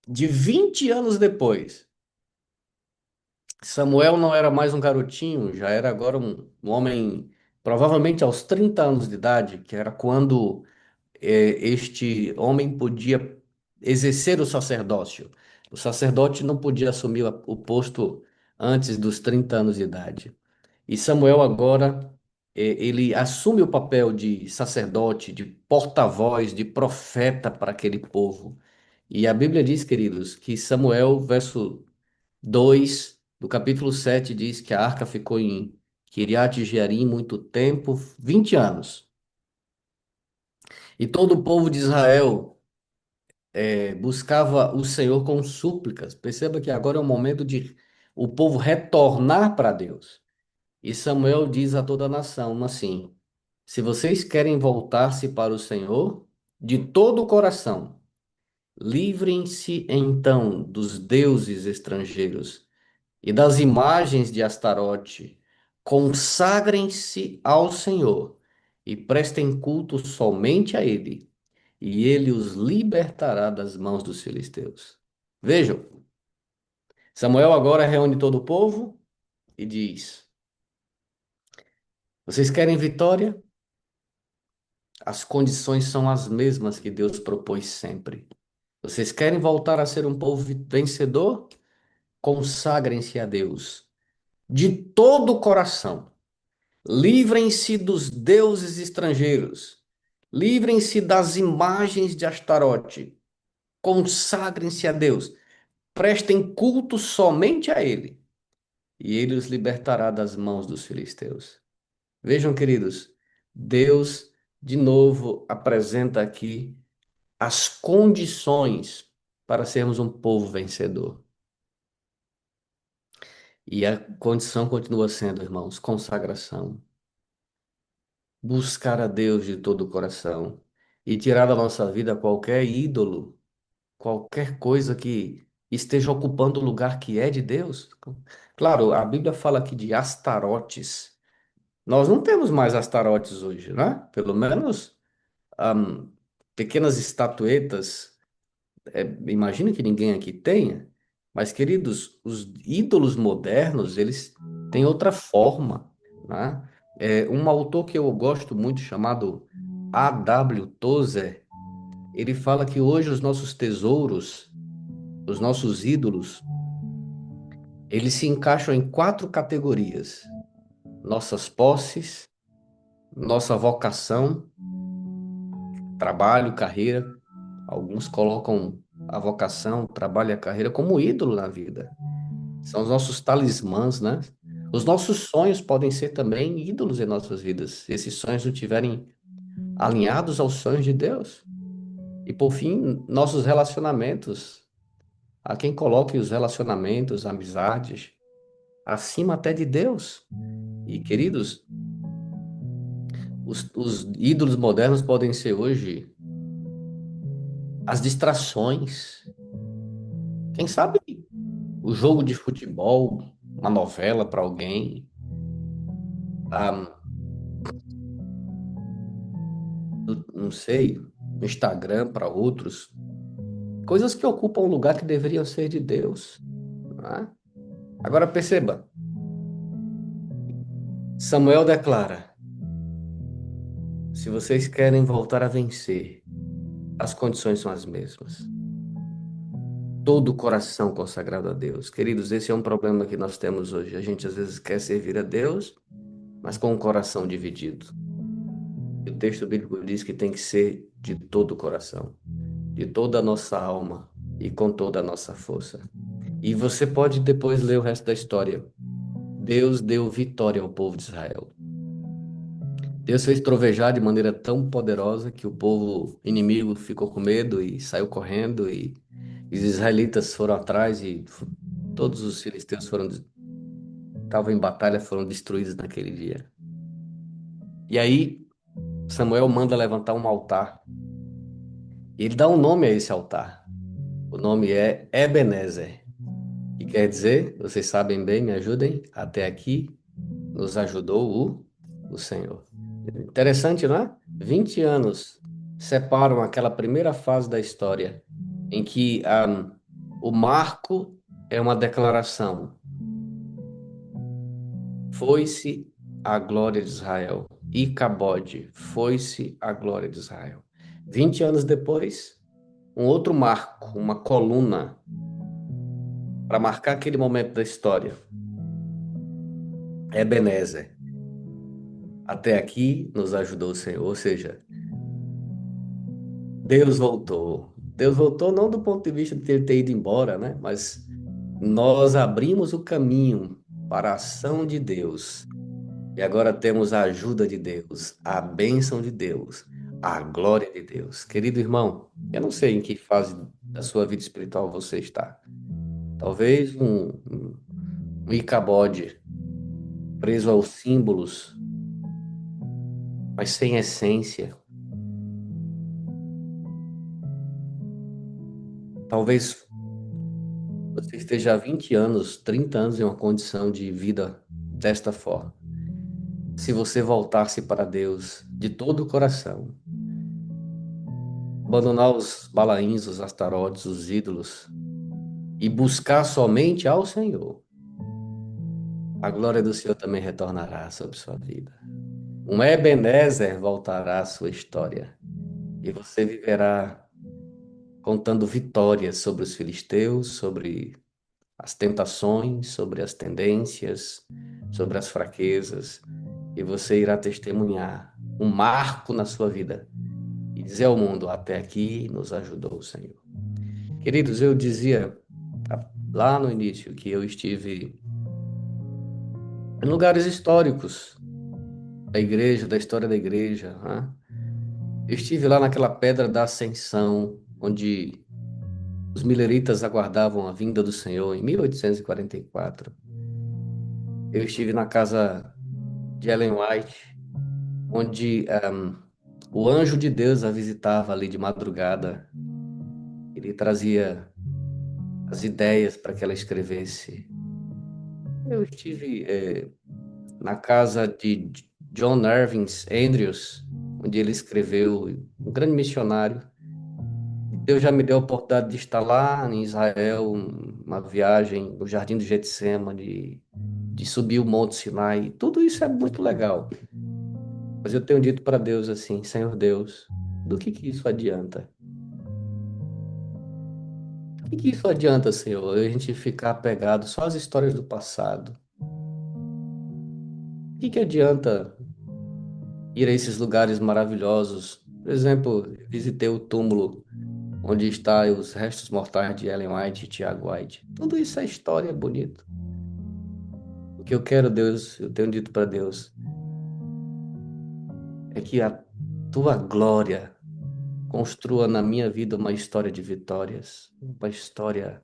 de 20 anos depois. Samuel não era mais um garotinho, já era agora um homem, provavelmente aos 30 anos de idade, que era quando este homem podia exercer o sacerdócio. O sacerdote não podia assumir o posto antes dos 30 anos de idade. E Samuel agora, ele assume o papel de sacerdote, de porta-voz, de profeta para aquele povo. E a Bíblia diz, queridos, que Samuel, verso 2 do capítulo 7, diz que a arca ficou em Kiriat Jearim muito tempo, 20 anos. E todo o povo de Israel buscava o Senhor com súplicas. Perceba que agora é o momento de o povo retornar para Deus. E Samuel diz a toda a nação assim: se vocês querem voltar-se para o Senhor de todo o coração, livrem-se então dos deuses estrangeiros e das imagens de Astarote. Consagrem-se ao Senhor e prestem culto somente a Ele, e Ele os libertará das mãos dos filisteus. Vejam, Samuel agora reúne todo o povo e diz: vocês querem vitória? As condições são as mesmas que Deus propôs sempre. Vocês querem voltar a ser um povo vencedor? Consagrem-se a Deus de todo o coração. Livrem-se dos deuses estrangeiros. Livrem-se das imagens de Astarote. Consagrem-se a Deus. Prestem culto somente a Ele, e Ele os libertará das mãos dos filisteus. Vejam, queridos, Deus de novo apresenta aqui as condições para sermos um povo vencedor. E a condição continua sendo, irmãos, consagração. Buscar a Deus de todo o coração e tirar da nossa vida qualquer ídolo, qualquer coisa que esteja ocupando o lugar que é de Deus. Claro, a Bíblia fala aqui de Astarotes. Nós não temos mais Astarotes hoje, né? Pelo menos ahm, pequenas estatuetas. Imagino que ninguém aqui tenha, mas, queridos, os ídolos modernos, eles têm outra forma, né? Um autor que eu gosto muito, chamado A.W. Tozer, ele fala que hoje os nossos tesouros, os nossos ídolos, eles se encaixam em 4 categorias: nossas posses, nossa vocação, trabalho, carreira. Alguns colocam a vocação, o trabalho e a carreira como ídolo na vida. São os nossos talismãs, né? Os nossos sonhos podem ser também ídolos em nossas vidas, se esses sonhos não estiverem alinhados aos sonhos de Deus. E por fim, nossos relacionamentos. Há quem coloque os relacionamentos, amizades, acima até de Deus. E, queridos, os ídolos modernos podem ser hoje as distrações. Quem sabe o jogo de futebol, uma novela para alguém, ah, não sei, no Instagram para outros, coisas que ocupam um lugar que deveriam ser de Deus, não é? Agora perceba, Samuel declara: se vocês querem voltar a vencer, as condições são as mesmas. Todo o coração consagrado a Deus. Queridos, esse é um problema que nós temos hoje. A gente às vezes quer servir a Deus, mas com o coração dividido. E o texto bíblico diz que tem que ser de todo o coração, de toda a nossa alma e com toda a nossa força. E você pode depois ler o resto da história. Deus deu vitória ao povo de Israel. Deus fez trovejar de maneira tão poderosa que o povo inimigo ficou com medo e saiu correndo, e os israelitas foram atrás, e todos os filisteus estavam em batalha, foram destruídos naquele dia. E aí Samuel manda levantar um altar. E ele dá um nome a esse altar. O nome é Ebenezer, que quer dizer, vocês sabem bem, me ajudem, até aqui nos ajudou o Senhor. Interessante, não é? 20 anos separam aquela primeira fase da história, em que o marco é uma declaração. Foi-se a glória de Israel. Icabode, foi-se a glória de Israel. 20 anos depois, um outro marco, uma coluna, para marcar aquele momento da história. Ebenezer. Até aqui nos ajudou o Senhor, ou seja, Deus voltou. Deus voltou não do ponto de vista de ele ter ido embora, né? Mas nós abrimos o caminho para a ação de Deus. E agora temos a ajuda de Deus, a bênção de Deus, a glória de Deus. Querido irmão, eu não sei em que fase da sua vida espiritual você está. Talvez um Icabode, preso aos símbolos, mas sem essência. Talvez você esteja há 20 anos, 30 anos em uma condição de vida desta forma. Se você voltasse para Deus de todo o coração, abandonar os balaíns, os astarotes, os ídolos e buscar somente ao Senhor, a glória do Senhor também retornará sobre sua vida. Um Ebenezer voltará à sua história e você viverá contando vitórias sobre os filisteus, sobre as tentações, sobre as tendências, sobre as fraquezas, e você irá testemunhar um marco na sua vida e dizer ao mundo: até aqui nos ajudou o Senhor. Queridos, eu dizia lá no início que eu estive em lugares históricos da igreja, da história da igreja, né? Eu estive lá naquela Pedra da Ascensão, onde os mileritas aguardavam a vinda do Senhor em 1844. Eu estive na casa de Ellen White, onde o anjo de Deus a visitava ali de madrugada. Ele trazia as ideias para que ela escrevesse. Eu estive na casa de John Irving Andrews, onde ele escreveu, um grande missionário. Deus já me deu a oportunidade de estar lá em Israel, uma viagem no Jardim do Getsemane, de subir o Monte Sinai. Tudo isso é muito legal. Mas eu tenho dito para Deus assim: Senhor Deus, do que isso adianta? O que isso adianta, Senhor? A gente ficar apegado só às histórias do passado. O que adianta ir a esses lugares maravilhosos? Por exemplo, visitei o túmulo onde estão os restos mortais de Ellen White e Tiago White. Tudo isso é história bonita. O que eu quero, Deus, eu tenho dito para Deus, é que a tua glória construa na minha vida uma história de vitórias, uma história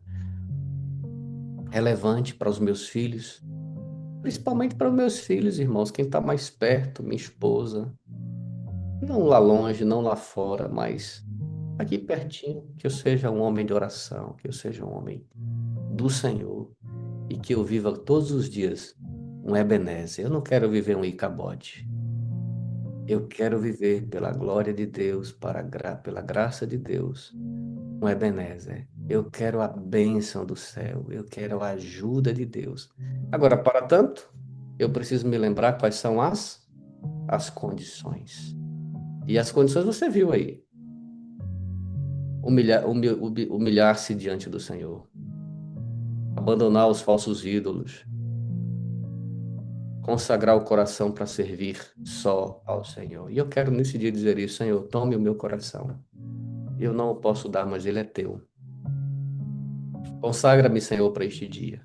relevante para os meus filhos, principalmente para os meus filhos, irmãos, quem está mais perto, minha esposa, não lá longe, não lá fora, mas aqui pertinho, que eu seja um homem de oração, que eu seja um homem do Senhor e que eu viva todos os dias um Ebenezer. Eu não quero viver um Icabode. Eu quero viver pela glória de Deus, pela graça de Deus, um Ebenezer. Eu quero a bênção do céu, eu quero a ajuda de Deus. Agora, para tanto, eu preciso me lembrar quais são as condições. E as condições você viu aí. Humilhar-se diante do Senhor. Abandonar os falsos ídolos. Consagrar o coração para servir só ao Senhor. E eu quero nesse dia dizer isso: Senhor, tome o meu coração. Eu não o posso dar, mas ele é teu. Consagra-me, Senhor, para este dia.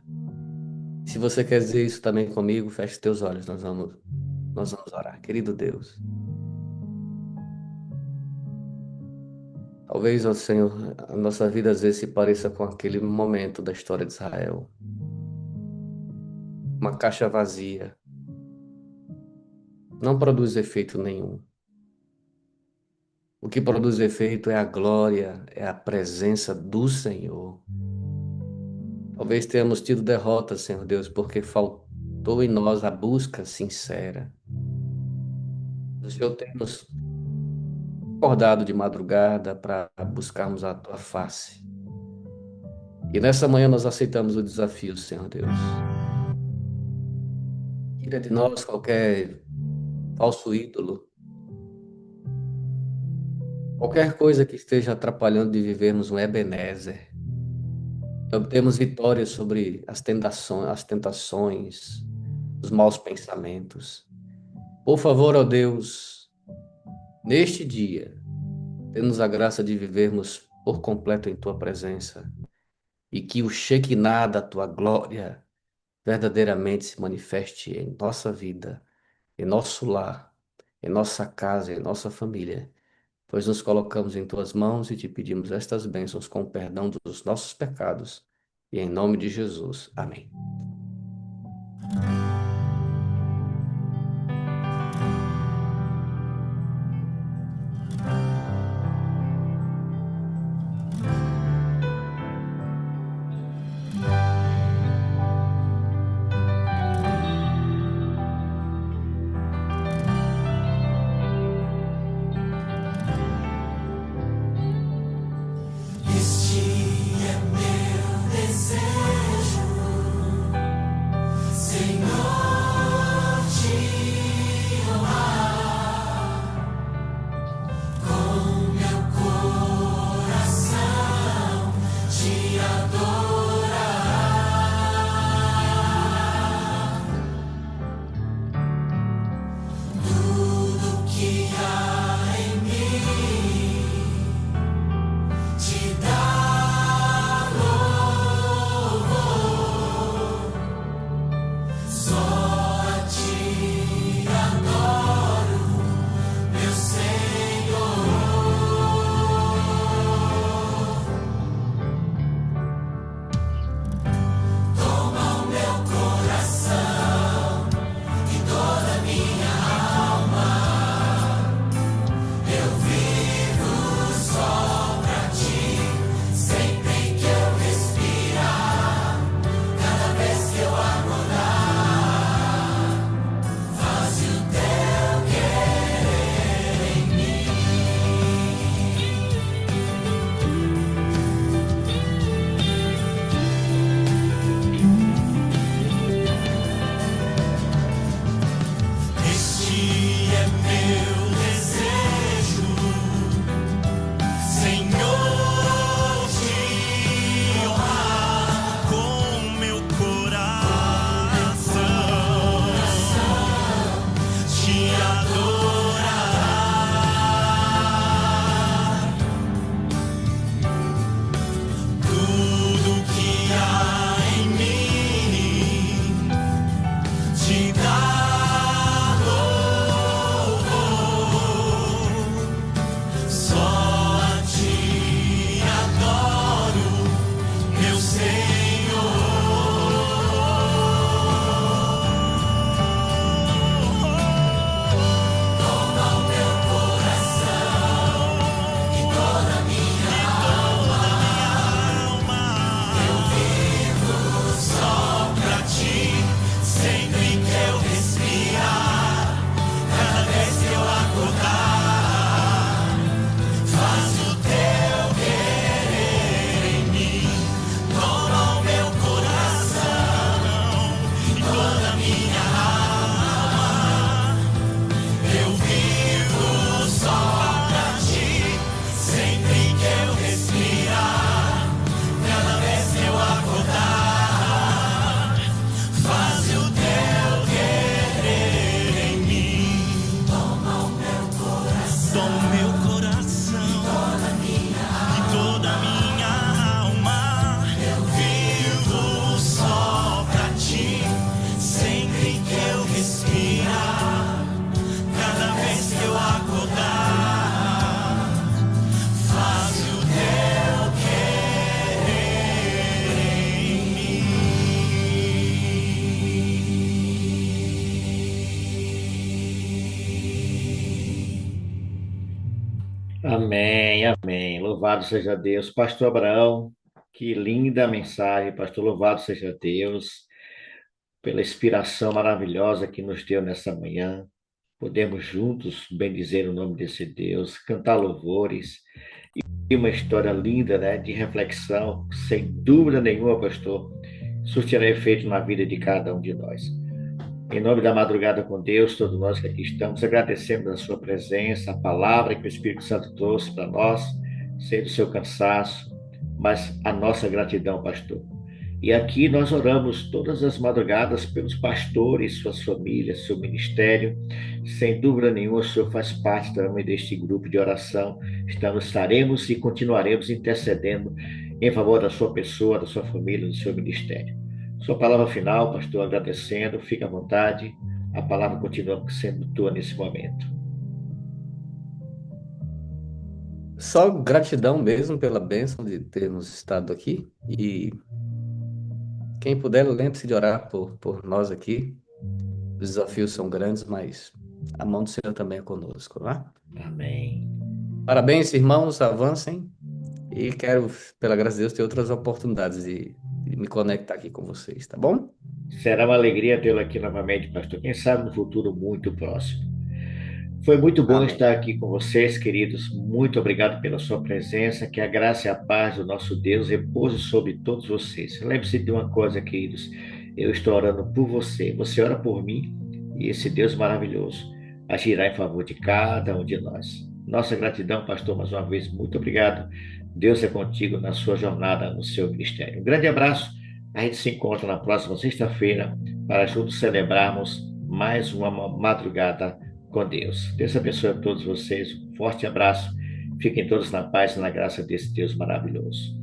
Se você quer dizer isso também comigo, feche teus olhos, nós vamos orar. Querido Deus, talvez, ó Senhor, a nossa vida às vezes se pareça com aquele momento da história de Israel. Uma caixa vazia. Não produz efeito nenhum. O que produz efeito é a glória, é a presença do Senhor. Talvez tenhamos tido derrotas, Senhor Deus, porque faltou em nós a busca sincera. O Senhor tem nos acordado de madrugada para buscarmos a Tua face. E nessa manhã nós aceitamos o desafio, Senhor Deus. Tira de nós qualquer falso ídolo. Qualquer coisa que esteja atrapalhando de vivermos um Ebenezer, obtemos vitórias sobre as tentações, os maus pensamentos. Por favor, ó Deus, neste dia, dê-nos a graça de vivermos por completo em tua presença e que o Shekinah da tua glória verdadeiramente se manifeste em nossa vida, em nosso lar, em nossa casa, em nossa família, pois nos colocamos em tuas mãos e te pedimos estas bênçãos com o perdão dos nossos pecados. E em nome de Jesus. Amém. Este é meu desejo, Senhor, te amar com meu coração, te adorar. Tudo que há em mim te dá louvor, só a ti adoro, meu Senhor. Toma o meu coração e toda a minha alma, eu vivo só pra ti, sempre que eu respirar, cada vez que eu acordar, faz o teu querer em mim. Este é meu desejo, Senhor, te honrar com meu coração, te adorar. Tudo que há em mim te dá louvor, só a ti adoro, meu Senhor. Toma o meu coração e toda a minha alma, eu vivo só pra ti, sempre que eu respirar, cada vez que eu acordar, faz o teu querer em mim. Toma o meu coração e toda a minha alma, eu vivo só pra ti, sempre que eu respirar, cada vez que eu acordar, faz o teu querer em mim. Toma o meu coração e toda a minha alma, eu vivo só pra ti, sempre que eu respirar, cada vez que eu acordar, faz o teu querer em Amém, amém. Louvado seja Deus. Pastor Abraão, que linda mensagem, pastor. Louvado seja Deus pela inspiração maravilhosa que nos deu nessa manhã. Podemos juntos bendizer o nome desse Deus, cantar louvores e uma história linda, né, de reflexão, sem dúvida nenhuma, pastor, surtirá efeito na vida de cada um de nós. Em nome da madrugada com Deus, todos nós que aqui estamos, agradecemos a sua presença, a palavra que o Espírito Santo trouxe para nós, sei do seu cansaço, mas a nossa gratidão, pastor. E aqui nós oramos todas as madrugadas pelos pastores, suas famílias, seu ministério. Sem dúvida nenhuma, o senhor faz parte também deste grupo de oração. Estaremos e continuaremos intercedendo em favor da sua pessoa, da sua família, do seu ministério. Sua palavra final, pastor, agradecendo, fica à vontade. A palavra continua sendo tua nesse momento. Só gratidão mesmo pela bênção de termos estado aqui. E quem puder, lembre-se de orar por nós aqui. Os desafios são grandes, mas a mão do Senhor também é conosco, não é? Amém. Parabéns, irmãos, avancem. E quero, pela graça de Deus, ter outras oportunidades de me conectar aqui com vocês, tá bom? Será uma alegria tê-lo aqui novamente, pastor. Quem sabe no futuro muito próximo. Foi muito bom Amém. estar aqui com vocês, queridos. Muito obrigado pela sua presença. Que a graça e a paz do nosso Deus repouse sobre todos vocês. Lembre-se de uma coisa, queridos. Eu estou orando por você. Você ora por mim e esse Deus maravilhoso agirá em favor de cada um de nós. Nossa gratidão, pastor, mais uma vez. Muito obrigado. Deus é contigo na sua jornada, no seu ministério. Um grande abraço. A gente se encontra na próxima sexta-feira para juntos celebrarmos mais uma madrugada com Deus. Deus abençoe a todos vocês. Um forte abraço. Fiquem todos na paz e na graça desse Deus maravilhoso.